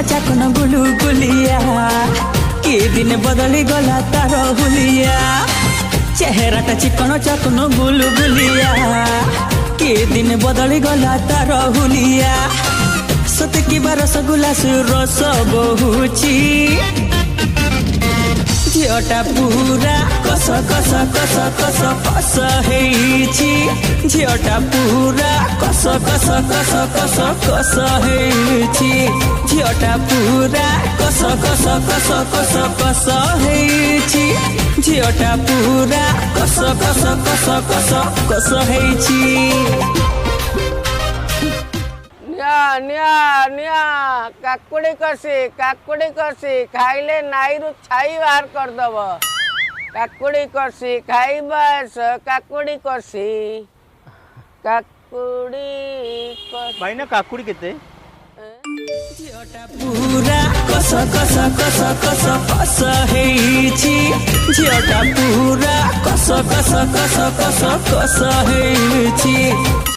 चाकन गुलु गुलिया कि दिन बदली गला तार हुलिया चेहराटा चिकन चाकन गुलु गुलिया कि दिन बदली गला तार हुलिया सत की रसगुल्ला रस बहुची झीटा पूरा कस कस कस कस कस हेछि झीटा पूरा कस कस कस कस कस हेछि झीटा पूरा कस कस कस कस कस हेछि झीटा पूरा कस कस कस कस कस हेछि काकुड़ी कसी खाइले नाईरु छाई बाहर करदब काकुड़ी कसी खाइबास काकुड़ी कसी भाई ना काकुड़ी केते झीटा पूरा कस कस कस कस कस हेछि झीटा पूरा कस कस कस कस कस हेछि